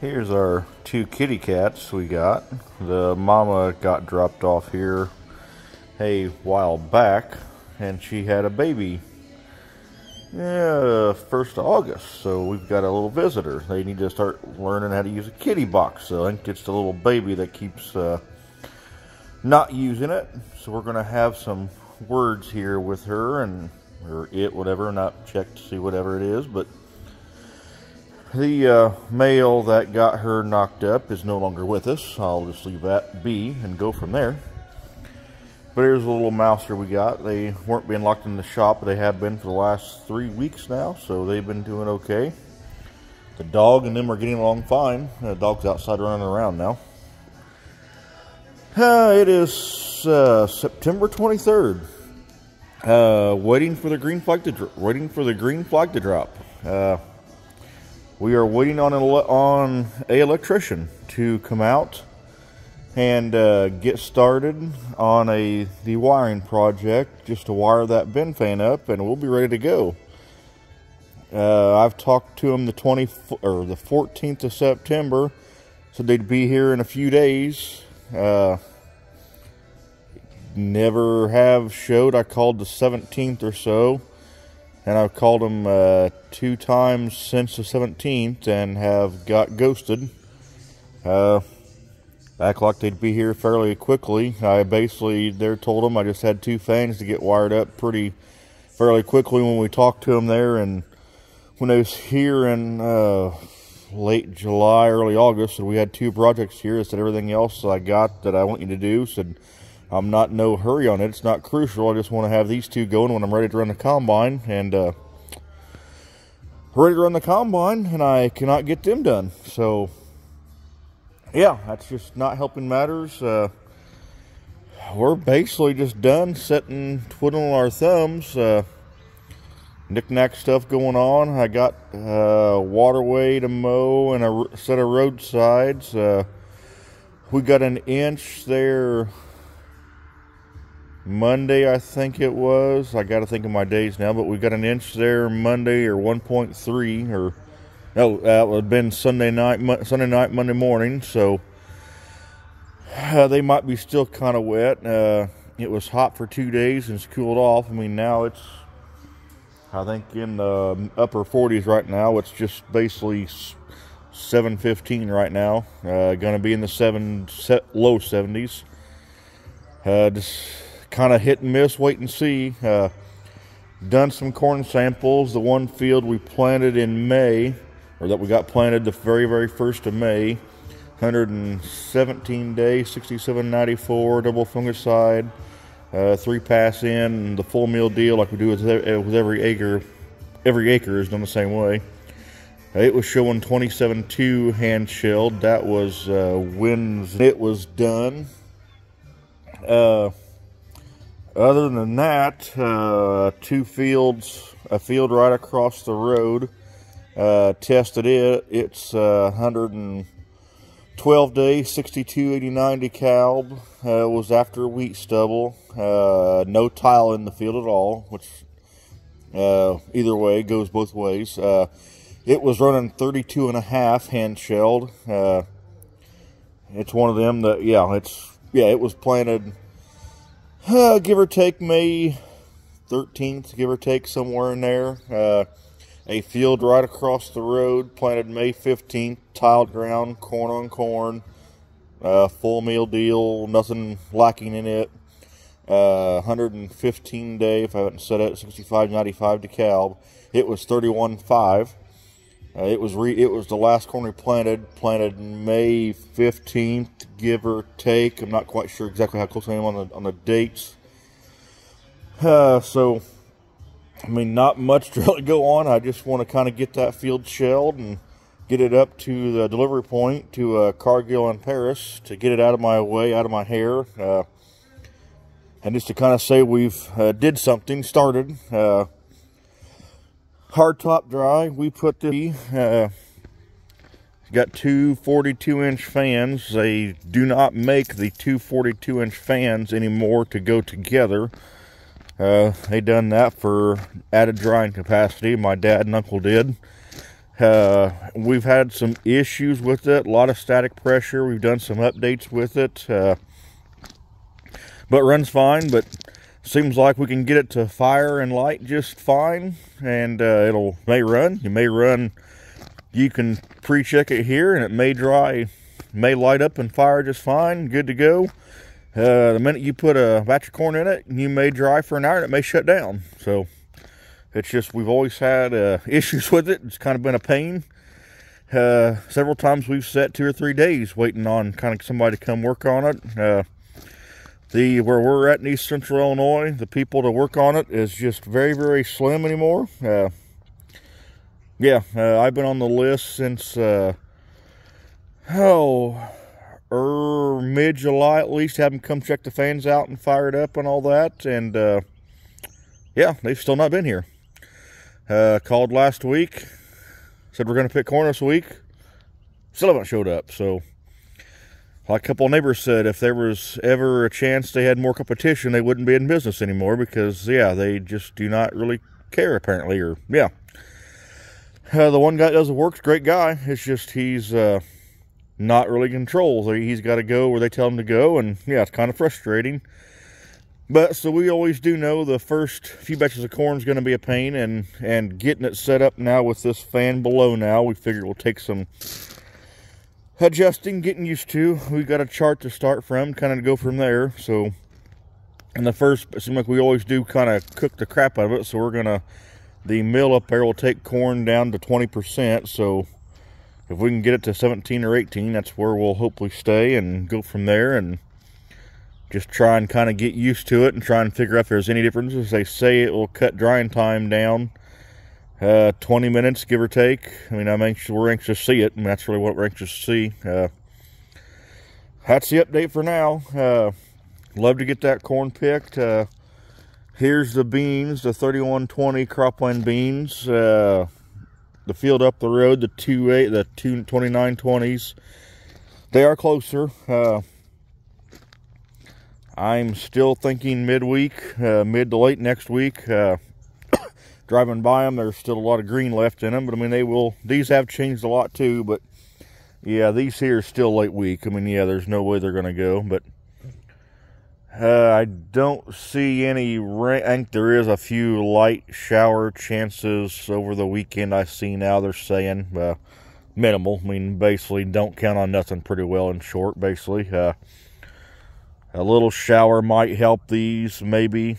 Here's our two kitty cats we got. The mama got dropped off here a while back, and she had a baby. 1st of August, so we've got a little visitor. They need to start learning how to use a kitty box. So I think it's the little baby that keeps not using it. So we're gonna have some words here with her or it, whatever. Not checked to see whatever it is, but the male that got her knocked up is no longer with us. I'll just leave that be and go from there. But here's a little mouser we got. They weren't being locked in the shop, but they have been for the last 3 weeks now, so they've been doing okay. The dog and them are getting along fine. The dog's outside running around now. It is September 23rd. Waiting for the green flag to drop. We are waiting on an electrician to come out and get started on the wiring project, just to wire that bin fan up, and we'll be ready to go. I've talked to them the 14th of September, so they'd be here in a few days. Never have showed. I called the 17th or so, and I've called them 2 times since the 17th and have got ghosted. Act like they'd be here fairly quickly. They told them I just had 2 fans to get wired up fairly quickly when we talked to them there, and when I was here in late July, early August, and we had 2 projects here. I said, everything else I got that I want you to do, said I'm not in no hurry on it. It's not crucial. I just want to have these 2 going when I'm ready to run the combine, and ready to run the combine, and I cannot get them done. So yeah, that's just not helping matters. We're basically just done sitting, twiddling our thumbs. Knick-knack stuff going on. I got waterway to mow and a set of roadsides. We got an inch there Monday, I think it was. I got to think of my days now, but we got an inch there Monday, or 1.3, or no, that would have been Sunday night, Monday morning. So they might be still kind of wet. It was hot for 2 days and it's cooled off. I mean, now it's, I think, in the upper 40s right now. It's just basically 7:15 right now. Going to be in the low 70s. Just kind of hit and miss, wait and see. Done some corn samples. The one field we planted in May, or that we got planted the very 1st of May, 117 days, 6794, double fungicide, 3 pass in, the full meal deal like we do with every acre. Every acre is done the same way. It was showing 27.2 hand shelled. That was when it was done. Other than that, 2 fields, a field right across the road, tested it. It's 112 days, 6289 DeKalb. It was after wheat stubble. No tile in the field at all, which either way goes both ways. It was running 32.5 hand shelled. It's one of them that, it was planted, give or take May 13th, give or take, somewhere in there. A field right across the road, planted May 15th, tiled ground, corn on corn, full meal deal, nothing lacking in it. 115 day, if I haven't said it, 65.95 DeKalb. It was 31.5. It was the last corn we planted May 15th, give or take. I'm not quite sure exactly how close I am on the dates. So, I mean, not much to really go on. I just want to kind of get that field shelled and get it up to the delivery point to Cargill and Paris, to get it out of my way, out of my hair, and just to kind of say we've did something, started. Hard top dry. We put the got 2 42-inch fans. They do not make the 2 42-inch fans anymore to go together. They done that for added drying capacity. My dad and uncle did. We've had some issues with it, a lot of static pressure. We've done some updates with it, but runs fine. But seems like we can get it to fire and light just fine, and may run. You can pre-check it here, and it may dry, may light up and fire just fine, good to go. The minute you put a batch of corn in it, you may dry for an hour and it may shut down. So it's just, we've always had issues with it. It's kind of been a pain. Several times we've sat 2 or 3 days waiting on kind of somebody to come work on it. Where we're at in East Central Illinois, the people to work on it is just very, very slim anymore. I've been on the list since mid-July at least. Have them come check the fans out and fire it up and all that. And they've still not been here. Called last week, said we're going to pick corn this week. Still haven't showed up. So, like a couple of neighbors said, if there was ever a chance they had more competition, they wouldn't be in business anymore, because they just do not really care apparently. The one guy that does the work's a great guy. It's just he's not really in control. So he's got to go where they tell him to go, and it's kind of frustrating. But so we always do know the first few batches of corn is going to be a pain, and getting it set up now with this fan below now, we figured we'll take some adjusting, getting used to. We've got a chart to start from, kind of go from there. So in the first, it seems like we always do kind of cook the crap out of it. So we're going to, the mill up there will take corn down to 20%. So if we can get it to 17 or 18, that's where we'll hopefully stay and go from there, and just try and kind of get used to it and try and figure out if there's any differences. They say it will cut drying time down 20 minutes, give or take. I mean, we're anxious to see it, and that's really what we're anxious to see. That's the update for now. Love to get that corn picked. Here's the beans, the 3120 cropland beans. The field up the road, the 2920s. They are closer. I'm still thinking midweek, mid to late next week. Driving by them, there's still a lot of green left in them, but I mean, these have changed a lot too, but these here are still late week. I mean, there's no way they're going to go, but I don't see any rain. I think there is a few light shower chances over the weekend. I see now they're saying minimal. I mean, basically don't count on nothing, pretty well in short, basically. A little shower might help these, maybe.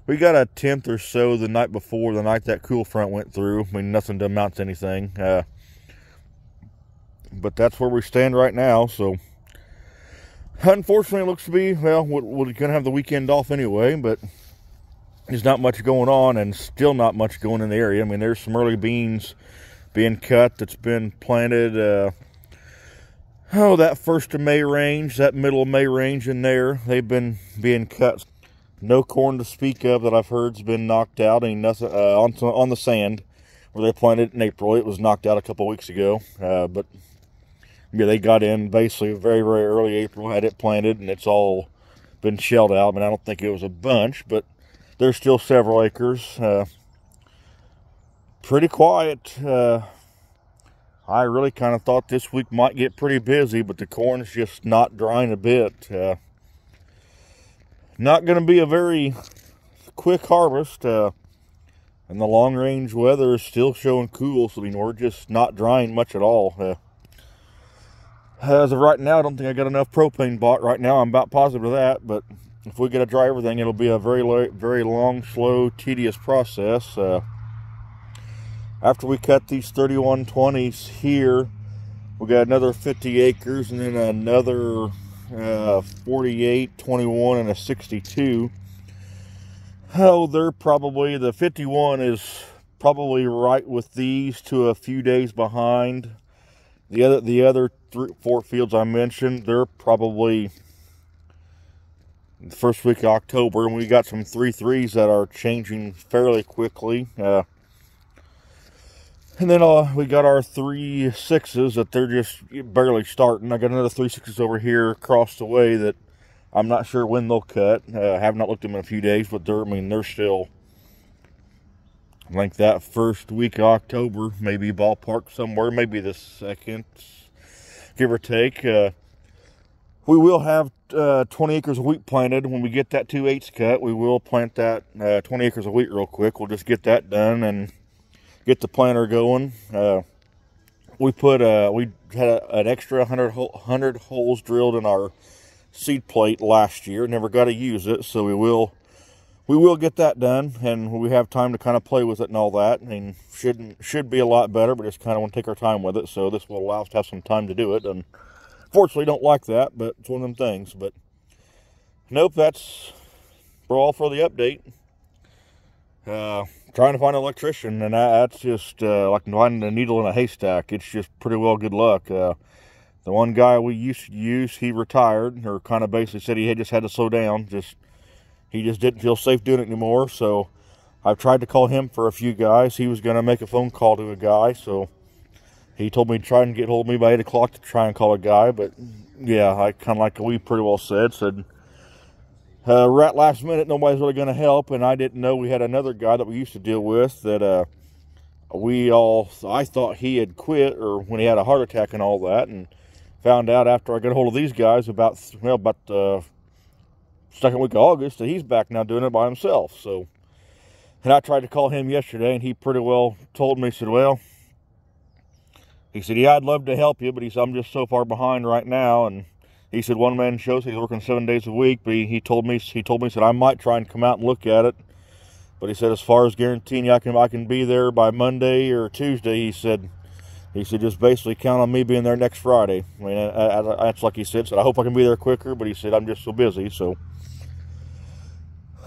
We got a 10th or so the night before, the night that cool front went through. I mean, nothing to amount to anything. But that's where we stand right now, so unfortunately, it looks to be, we're going to have the weekend off anyway, but there's not much going on, and still not much going in the area. I mean, there's some early beans being cut that's been planted, that 1st of May range, that middle of May range in there. They've been being cut. No corn to speak of that I've heard's been knocked out. Ain't nothing on the sand where they planted in April. It was knocked out a couple weeks ago, but they got in basically very, very early April, had it planted, and it's all been shelled out. I mean, I don't think it was a bunch, but there's still several acres. Pretty quiet. I really kind of thought this week might get pretty busy, but the corn's just not drying a bit. Not going to be a very quick harvest, and the long-range weather is still showing cool, so I mean, we're just not drying much at all. As of right now, I don't think I got enough propane bought right now. I'm about positive of that, but if we get to dry everything, it'll be a very long, slow, tedious process. After we cut these 3120s here, we got another 50 acres and then another 48, 21, and a 62. They're probably, the 51 is probably right with these, to a few days behind. The other 4 fields I mentioned, they're probably the first week of October, and we got some 3.3s that are changing fairly quickly. And then we got our 3.6s that they're just barely starting. I got another 3.6s over here across the way that I'm not sure when they'll cut. I have not looked at them in a few days, but they're still I think that first week of October, maybe ballpark somewhere, maybe the 2nd, give or take. We will have 20 acres of wheat planted. When we get that 2/8 cut, we will plant that 20 acres of wheat real quick. We'll just get that done and get the planter going. We had an extra 100 holes drilled in our seed plate last year. Never got to use it, so we will get that done, and we have time to kind of play with it and all that. I mean, should be a lot better, but just kind of want to take our time with it. So this will allow us to have some time to do it. And fortunately, don't like that, but it's one of them things. But nope, that's all for the update. Trying to find an electrician, and that's just like finding a needle in a haystack. It's just pretty well good luck. The one guy we used to use, he retired, or kind of basically said he had just had to slow down. He just didn't feel safe doing it anymore. So I've tried to call him for a few guys. He was going to make a phone call to a guy, so he told me to try and get hold of me by 8 o'clock to try and call a guy. But yeah, I kind of like we pretty well said right last minute, nobody's really going to help, and I didn't know we had another guy that we used to deal with that I thought he had quit, or when he had a heart attack and all that, and found out after I got a hold of these guys about the 2nd week of August that he's back now doing it by himself. So, and I tried to call him yesterday, and he pretty well told me, he said, yeah, I'd love to help you, but he said, I'm just so far behind right now. And he said, one man shows he's working 7 days a week, but he told me, said, I might try and come out and look at it. But he said, as far as guaranteeing you I can be there by Monday or Tuesday, he said, just basically count on me being there next Friday. I mean, that's like he said, I hope I can be there quicker, but he said, I'm just so busy. So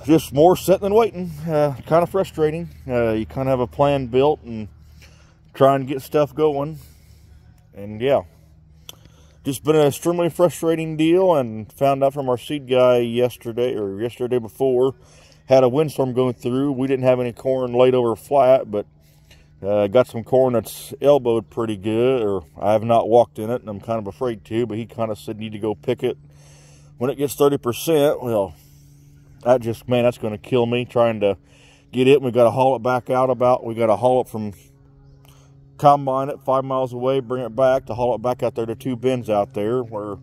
just more sitting than waiting. Kind of frustrating. You kind of have a plan built and try and get stuff going. And yeah, just been an extremely frustrating deal, and found out from our seed guy yesterday before, had a windstorm going through. We didn't have any corn laid over flat, but got some corn that's elbowed pretty good, or I have not walked in it, and I'm kind of afraid to, but he kind of said, need to go pick it when it gets 30%. Well, that's going to kill me trying to get it. We got to haul it back out we got to haul it from combine it 5 miles away, bring it back to haul it back out there to 2 bins out there where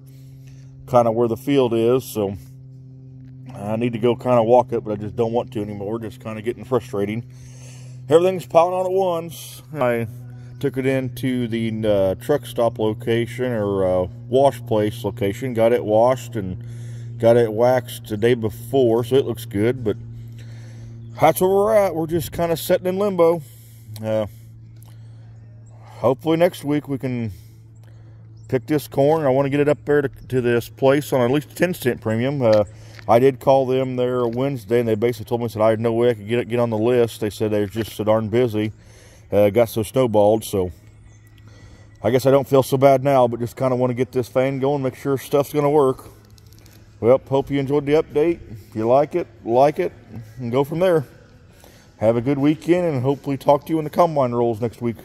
the field is. So I need to go kind of walk it, but I just don't want to anymore. Just kind of getting frustrating. Everything's piling on at once. I took it into the truck stop location, or wash place location, got it washed and got it waxed the day before, so it looks good. But that's where we're at. We're just kind of sitting in limbo. Hopefully next week we can pick this corn. I want to get it up there to this place on at least a 10-cent premium. I did call them there Wednesday, and they basically told me, I had no way I could get on the list. They said they were just so darn busy. Got so snowballed, so I guess I don't feel so bad now, but just kind of want to get this fan going, make sure stuff's going to work. Well, hope you enjoyed the update. If you like it, and go from there. Have a good weekend, and hopefully talk to you when the combine rolls next week.